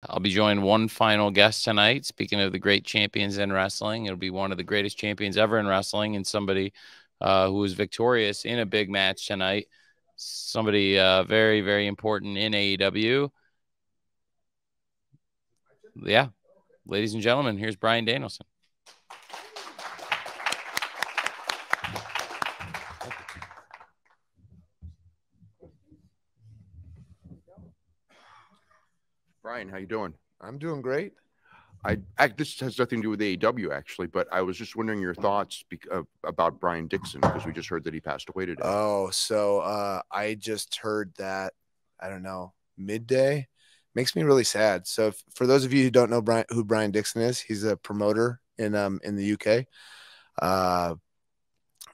I'll be joined one final guest tonight. Speaking of the great champions in wrestling, it'll be one of the greatest champions ever in wrestling, and somebody who was victorious in a big match tonight. Somebody very, very important in AEW. Yeah, ladies and gentlemen, here's Bryan Danielson. Bryan, how you doing? I'm doing great. This has nothing to do with AEW actually, but I was just wondering your thoughts about Brian Dixon because we just heard that he passed away today. Oh, so I just heard that, I don't know, midday. Makes me really sad. So for those of you who don't know who Brian Dixon is, he's a promoter in the UK.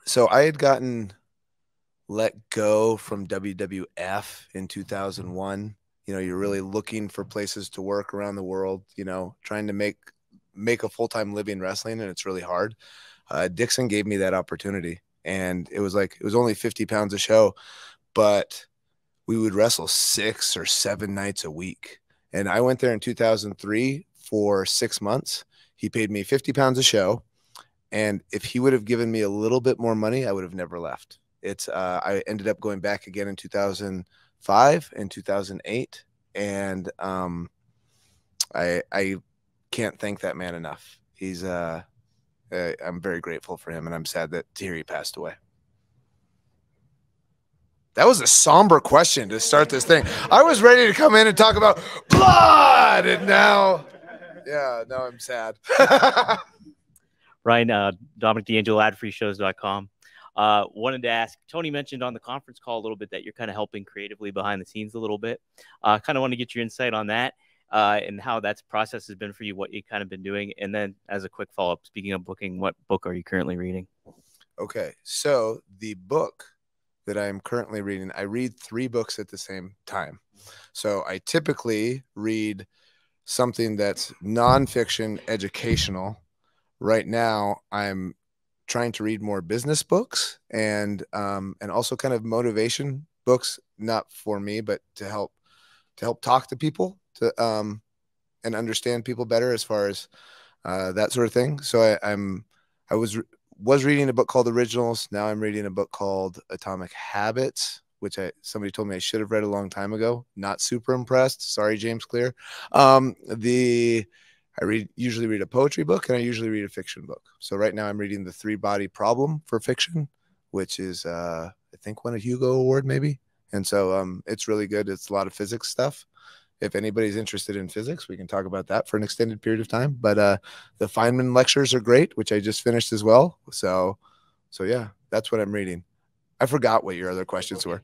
So I had gotten let go from WWF in 2001. You're really looking for places to work around the world, trying to make a full-time living wrestling, and it's really hard. Dixon gave me that opportunity, and it was only 50 pounds a show, but we would wrestle 6 or 7 nights a week. And I went there in 2003 for 6 months. He paid me 50 pounds a show. And if he would have given me a little bit more money, I would have never left. I ended up going back again in 2005 and 2008. And I can't thank that man enough. I'm very grateful for him, and I'm sad to hear he passed away. That was a somber question to start this thing. I was ready to come in and talk about blood, and now I'm sad. Ryan, Dominic D'Angelo, adfreeshows.com. Wanted to ask, Tony mentioned on the conference call a little bit that you're kind of helping creatively behind the scenes a little bit. Kind of want to get your insight on that and how that process has been for you, what you've kind of been doing. And then as a quick follow-up, speaking of booking, what book are you currently reading? Okay, so the book that I'm currently reading, I read 3 books at the same time. So I typically read something that's nonfiction, educational. Right now, I'm trying to read more business books and also kind of motivation books, not for me, but to help talk to people and understand people better as far as that sort of thing. So I was reading a book called Originals. Now I'm reading a book called Atomic Habits, which somebody told me I should have read a long time ago. Not super impressed. Sorry, James Clear. I usually read a poetry book, and I usually read a fiction book. So right now I'm reading The 3-Body Problem for fiction, which is I think won a Hugo Award maybe. And so it's really good. It's a lot of physics stuff. If anybody's interested in physics, we can talk about that for an extended period of time. But the Feynman lectures are great, which I just finished as well. So yeah, that's what I'm reading. I forgot what your other questions were.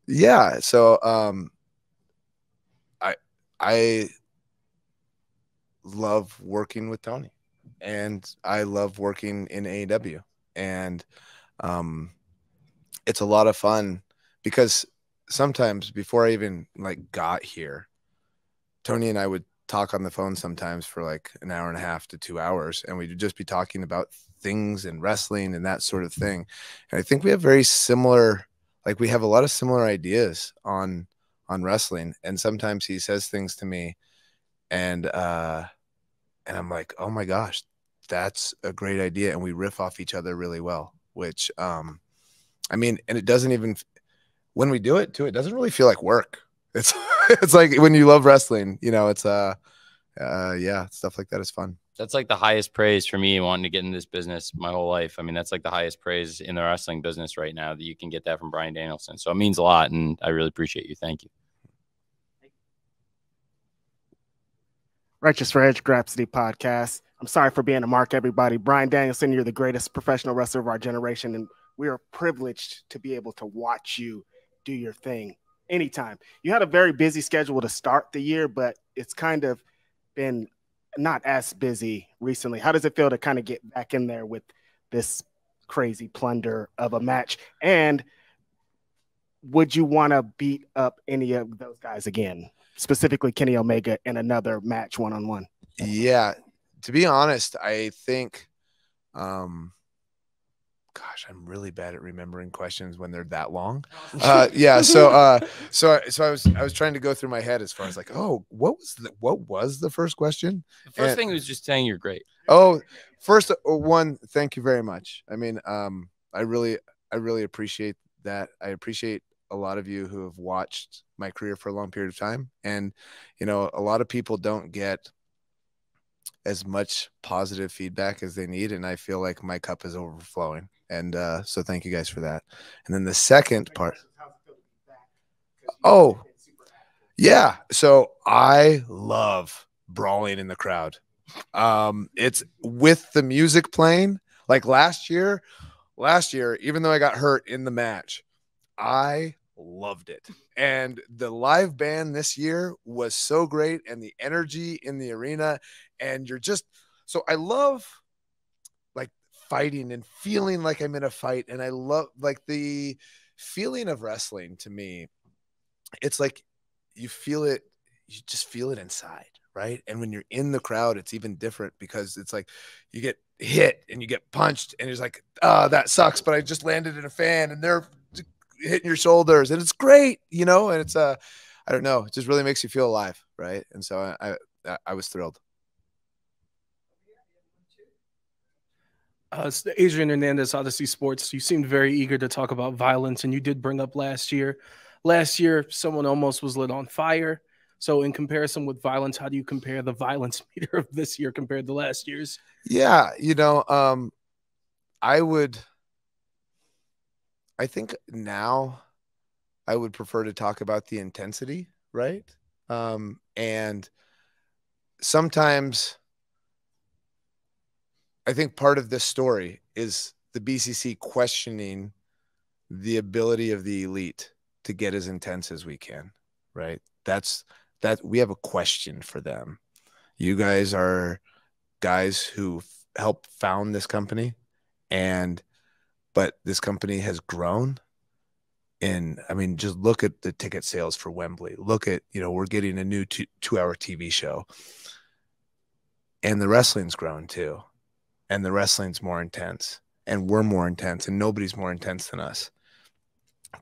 Yeah. So I love working with Tony, and I love working in AEW, and it's a lot of fun because sometimes before I even got here, Tony and I would talk on the phone sometimes for like an hour and a half to 2 hours, and we'd just be talking about things and wrestling and that sort of thing. And I think we have very similar, we have a lot of similar ideas on wrestling. And sometimes he says things to me, and I'm like, oh my gosh, that's a great idea. And we riff off each other really well, which I mean, and it doesn't even, when we do it too, it doesn't really feel like work. It's it's like when you love wrestling, it's yeah, stuff like that is fun. That's like the highest praise for me wanting to get in this business my whole life. I mean, that's like the highest praise in the wrestling business right now, that you can get that from Bryan Danielson. So it means a lot, and I really appreciate you. Thank you. Righteous Reg Grapsody podcast. I'm sorry for being a mark, everybody. Bryan Danielson, you're the greatest professional wrestler of our generation, and we are privileged to be able to watch you do your thing anytime. You had a very busy schedule to start the year, but it's kind of been not as busy recently. How does it feel to kind of get back in there with this crazy plunder of a match? And would you want to beat up any of those guys again, specifically Kenny Omega, in another match one-on-one? Yeah, to be honest, I think gosh, I'm really bad at remembering questions when they're that long. Yeah. So I was trying to go through my head as far as like, oh, what was the first question? The first thing was just saying you're great. Oh, first one, thank you very much. I mean, I really appreciate that. I appreciate a lot of you who have watched my career for a long period of time. And, you know, a lot of people don't get as much positive feedback as they need. And I feel like my cup is overflowing. And so thank you guys for that. And then the second part. Oh, yeah. So I love brawling in the crowd. It's with the music playing. Like last year, even though I got hurt in the match, I loved it. And the live band this year was so great, and the energy in the arena. And you're just so I love like fighting and feeling like I'm in a fight. And I love like the feeling of wrestling to me. It's like you feel it, you just feel it inside. Right. And when you're in the crowd, it's even different because it's like you get hit and you get punched and it's like, oh, that sucks. But I just landed in a fan and they're hitting your shoulders and it's great, you know, and it's I don't know, it just really makes you feel alive. Right. And so I was thrilled. Adrian Hernandez, Odyssey Sports. You seemed very eager to talk about violence, and you did bring up last year. Last year, someone almost was lit on fire. So in comparison with violence, how do you compare the violence meter of this year compared to last year's? Yeah, you know, I think now I would prefer to talk about the intensity, right? And sometimes I think part of this story is the BCC questioning the ability of the elite to get as intense as we can, right? That we have a question for them. You guys are guys who helped found this company, but this company has grown. And I mean, just look at the ticket sales for Wembley. Look at, you know, we're getting a new 2-hour TV show, and the wrestling's grown too. And the wrestling's more intense, and we're more intense, and nobody's more intense than us.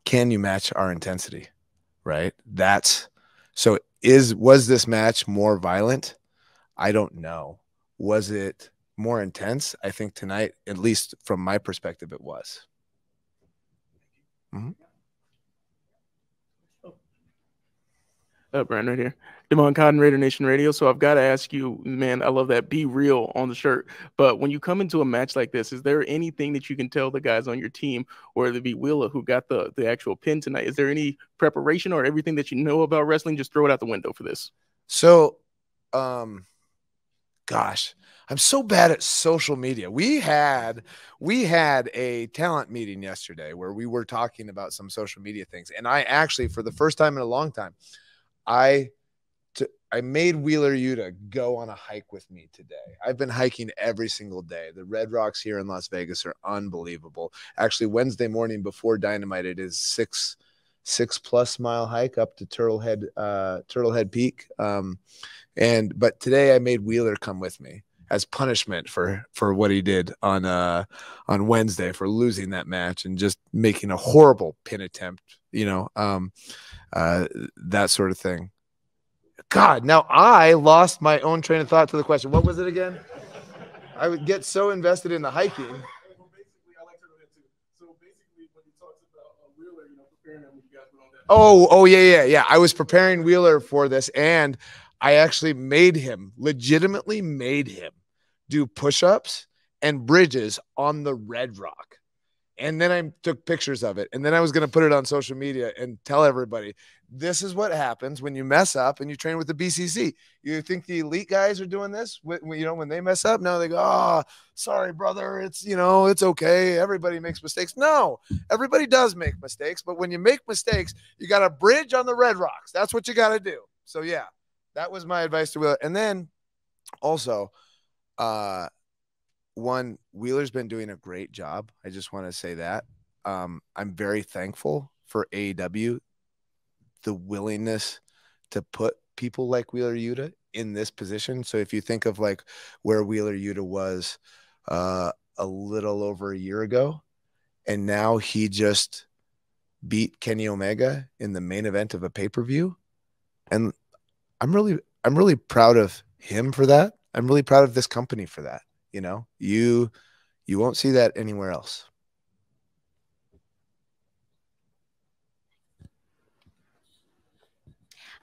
Can you match our intensity? Right. Was this match more violent? I don't know. Was it more intense? I think tonight, at least from my perspective, it was. Mm-hmm. Brian, right here. Damon Cotton, Raider Nation Radio. So I've got to ask you, man, I love that "Be Real" on the shirt. But when you come into a match like this, is there anything that you can tell the guys on your team, or it'd be Wheeler who got the actual pin tonight? Is there any preparation or everything that you know about wrestling? Just throw it out the window for this. So, gosh, I'm so bad at social media. We had a talent meeting yesterday where we were talking about some social media things. And I actually, for the first time in a long time, I made Wheeler Yuta go on a hike with me today. I've been hiking every single day. The Red Rocks here in Las Vegas are unbelievable. Actually, Wednesday morning before Dynamite, it is 6+ mile hike up to Turtlehead Peak. But today I made Wheeler come with me as punishment for what he did on Wednesday for losing that match and just making a horrible pin attempt, you know, that sort of thing. God, now I lost my own train of thought to the question. What was it again? I would get so invested in the hiking. Oh, yeah. I was preparing Wheeler for this, and I actually legitimately made him do push-ups and bridges on the Red Rock. And then I took pictures of it, and then I was going to put it on social media and tell everybody, this is what happens when you mess up and you train with the BCC. You think the elite guys are doing this? When they mess up, no, they go, oh, sorry, brother. It's okay. Everybody makes mistakes. No, everybody does make mistakes. But when you make mistakes, you got to bridge on the Red Rocks. That's what you got to do. So, yeah, that was my advice to Wheeler. And then also, Wheeler's been doing a great job. I just want to say that. I'm very thankful for AEW, the willingness to put people like Wheeler Yuta in this position. So if you think of like where Wheeler Yuta was a little over a year ago, and now he just beat Kenny Omega in the main event of a pay-per-view. And I'm really proud of him for that. I'm really proud of this company for that. You know, you won't see that anywhere else.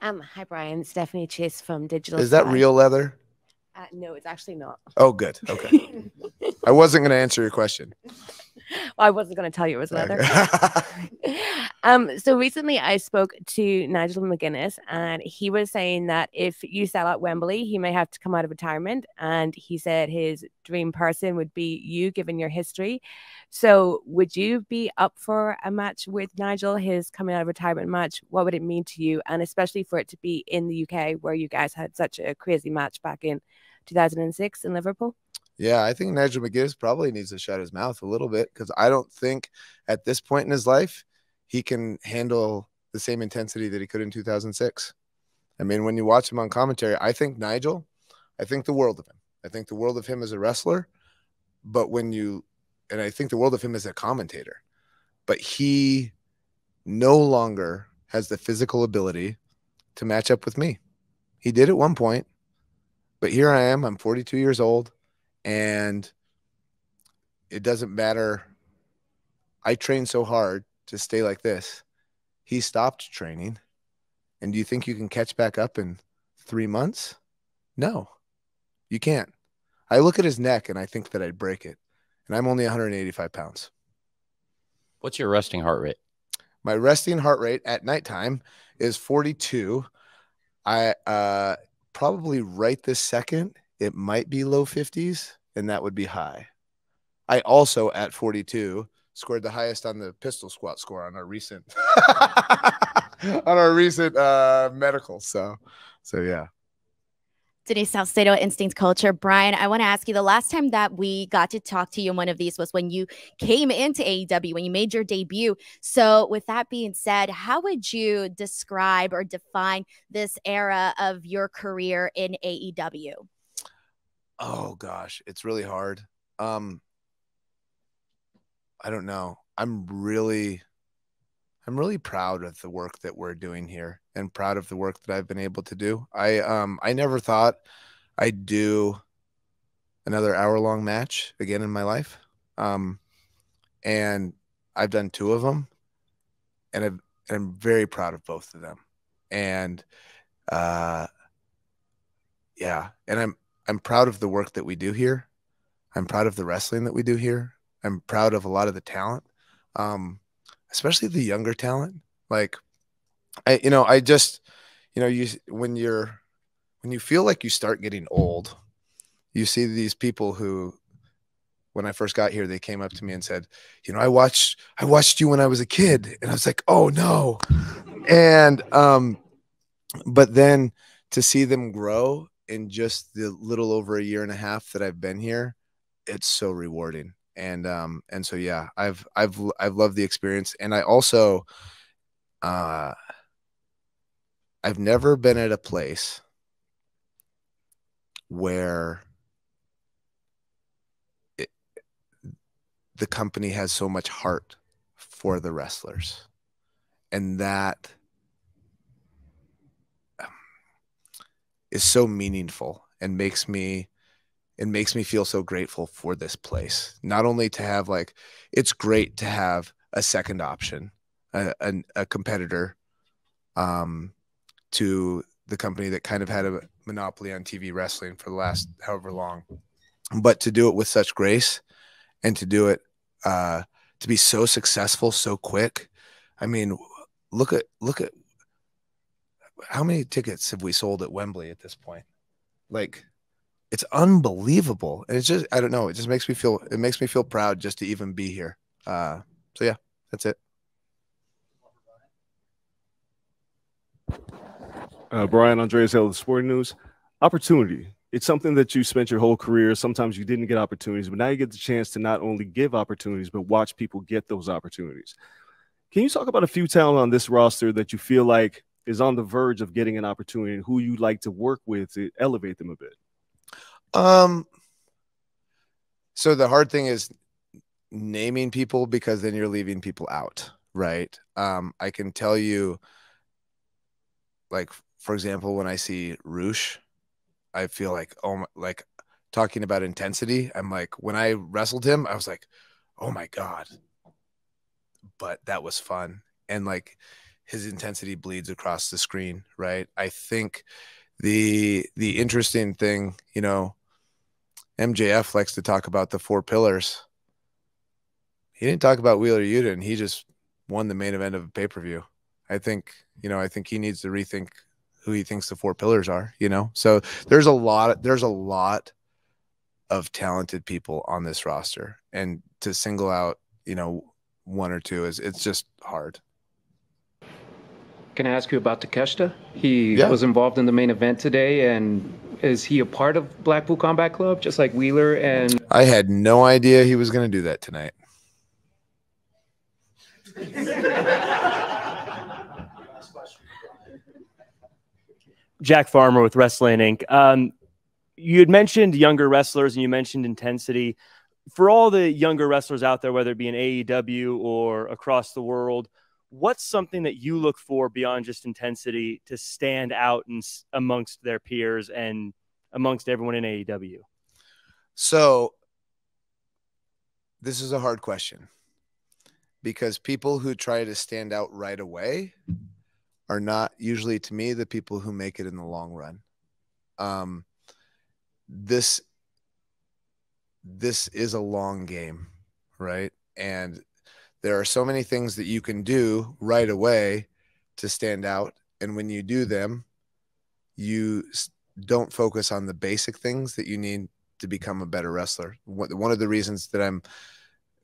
Hi, Brian. Stephanie Chase from Digital Is that Sky. real leather? No, it's actually not. Oh, good. Okay. I wasn't going to answer your question. Well, I wasn't going to tell you it was leather. So recently I spoke to Nigel McGuinness, and he was saying that if you sell out Wembley, he may have to come out of retirement. And he said his dream person would be you, given your history. So would you be up for a match with Nigel, his coming out of retirement match? What would it mean to you? And especially for it to be in the UK, where you guys had such a crazy match back in 2006 in Liverpool? Yeah, I think Nigel McGuinness probably needs to shut his mouth a little bit, because I don't think at this point in his life he can handle the same intensity that he could in 2006. I mean, when you watch him on commentary, I think the world of him. I think the world of him as a wrestler, and I think the world of him as a commentator. But he no longer has the physical ability to match up with me. He did at one point, but here I am. I'm 42 years old. And it doesn't matter. I train so hard to stay like this. He stopped training. And do you think you can catch back up in 3 months? No, you can't. I look at his neck and I think that I'd break it. And I'm only 185 pounds. What's your resting heart rate? My resting heart rate at nighttime is 42. I probably right this second, it might be low 50s, and that would be high. I also, at 42, scored the highest on the pistol squat score on our recent medical. So yeah. Denise Salcedo, Instinct Culture. Brian, I want to ask you, the last time that we got to talk to you in one of these was when you came into AEW, when you made your debut. So with that being said, how would you describe or define this era of your career in AEW? Oh gosh, it's really hard. I don't know. I'm really proud of the work that we're doing here, and proud of the work that I've been able to do. I never thought I'd do another hour-long match again in my life. And I've done 2 of them, and I'm very proud of both of them. And yeah, and I'm proud of the work that we do here. I'm proud of the wrestling that we do here. I'm proud of a lot of the talent, especially the younger talent. Like, when you feel like you start getting old, you see these people who, when I first got here, they came up to me and said, I watched you when I was a kid. And I was like, oh no. And, but then to see them grow in just the little over a year and a half that I've been here, it's so rewarding. And so, yeah, I've loved the experience. And I also, I've never been at a place where the company has so much heart for the wrestlers, and that is so meaningful and makes me feel so grateful for this place. Not only to have, like, it's great to have a second option, a competitor to the company that kind of had a monopoly on TV wrestling for the last however long, but to do it with such grace, and to do it to be so successful so quick. I mean, look at how many tickets have we sold at Wembley at this point? Like, it's unbelievable. And it's just, I don't know, it just makes me feel proud just to even be here. So yeah, that's it. Brian Andreas Hill of Sporting News. Opportunity. It's something that you spent your whole career. Sometimes you didn't get opportunities, but now you get the chance to not only give opportunities, but watch people get those opportunities. Can you talk about a few talent on this roster that you feel like is on the verge of getting an opportunity, and who you like to work with to elevate them a bit? So the hard thing is naming people because then you're leaving people out, right? I can tell you, like, for example, when I see Roosh, I feel like, oh my, like talking about intensity. I'm like, when I wrestled him, I was like, oh my God, but that was fun. And like his intensity bleeds across the screen, right? I think the interesting thing, you know, MJF likes to talk about the 4 pillars. He didn't talk about Wheeler Yuta, and he just won the main event of a pay-per-view. I think he needs to rethink who he thinks the 4 pillars are, you know? So there's a lot of talented people on this roster, and to single out, you know, 1 or 2 it's just hard. Can I ask you about Takeshita? He was involved in the main event today, and is he a part of Blackpool Combat Club, just like Wheeler? And I had no idea he was going to do that tonight. Jack Farmer with Wrestling Inc. You had mentioned younger wrestlers and you mentioned intensity. For all the younger wrestlers out there, whether it be in AEW or across the world, what's something that you look for beyond just intensity to stand out amongst their peers and amongst everyone in AEW? So this is a hard question, because people who try to stand out right away are not usually, to me, the people who make it in the long run. This is a long game, right? And there are so many things that you can do right away to stand out. And when you do them, you don't focus on the basic things that you need to become a better wrestler. One of the reasons that I'm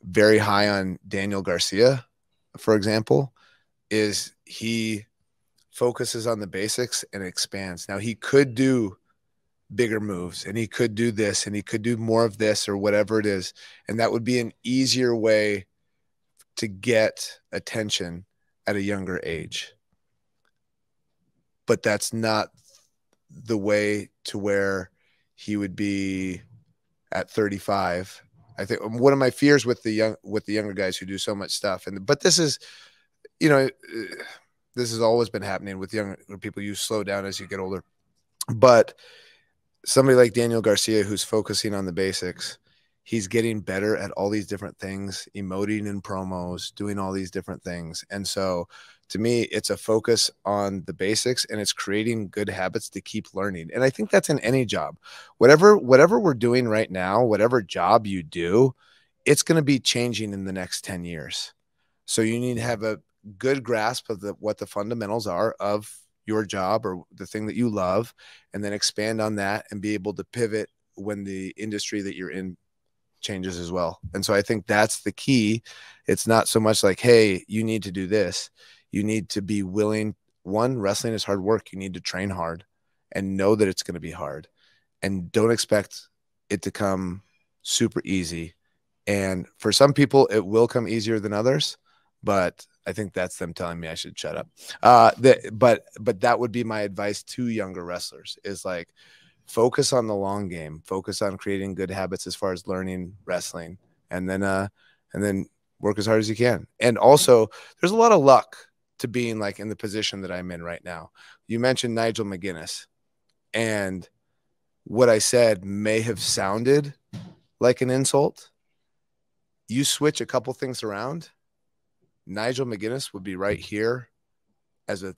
very high on Daniel Garcia, for example, is he focuses on the basics and expands. Now, he could do bigger moves, and he could do this, and he could do more of this, or whatever it is. And that would be an easier way to get attention at a younger age. But that's not the way to where he would be at 35. I think one of my fears with the younger guys who do so much stuff, but this is, you know, this has always been happening with younger people. You slow down as you get older. But somebody like Daniel Garcia, who's focusing on the basics, he's getting better at all these different things, emoting in promos, doing all these different things. And so to me, it's a focus on the basics, and it's creating good habits to keep learning. And I think that's in any job. Whatever we're doing right now, whatever job you do, it's going to be changing in the next 10 years. So you need to have a good grasp of what the fundamentals are of your job or the thing that you love, and then expand on that and be able to pivot when the industry that you're in changes as well. And so I think that's the key. It's not so much like, hey, you need to do this. You need to be willing. One, wrestling is hard work. You need to train hard and know that it's going to be hard, and don't expect it to come super easy. And for some people, it will come easier than others, but I think that's them telling me I should shut up. But that would be my advice to younger wrestlers, is like, focus on the long game, focus on creating good habits as far as learning wrestling, and then work as hard as you can. And also, there's a lot of luck to being like in the position that I'm in right now. You mentioned Nigel McGuinness, and what I said may have sounded like an insult. You switch a couple things around, Nigel McGuinness would be right here as a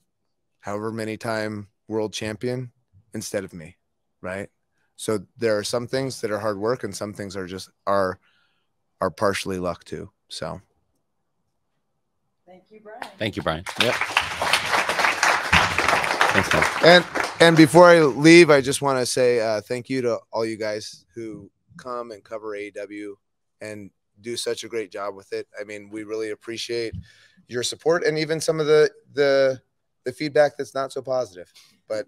however many time world champion instead of me, right? So there are some things that are hard work, and some things are just are partially luck too. So thank you, Bryan. Thank you, Bryan. Yep. Thanks, man. And before I leave, I just want to say thank you to all you guys who come and cover AEW and do such a great job with it. I mean, we really appreciate your support, and even some of the feedback that's not so positive. But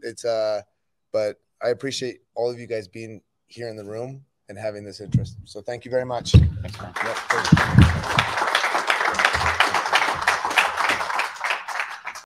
but I appreciate all of you guys being here in the room and having this interest. So thank you very much. Thanks, man. Yep.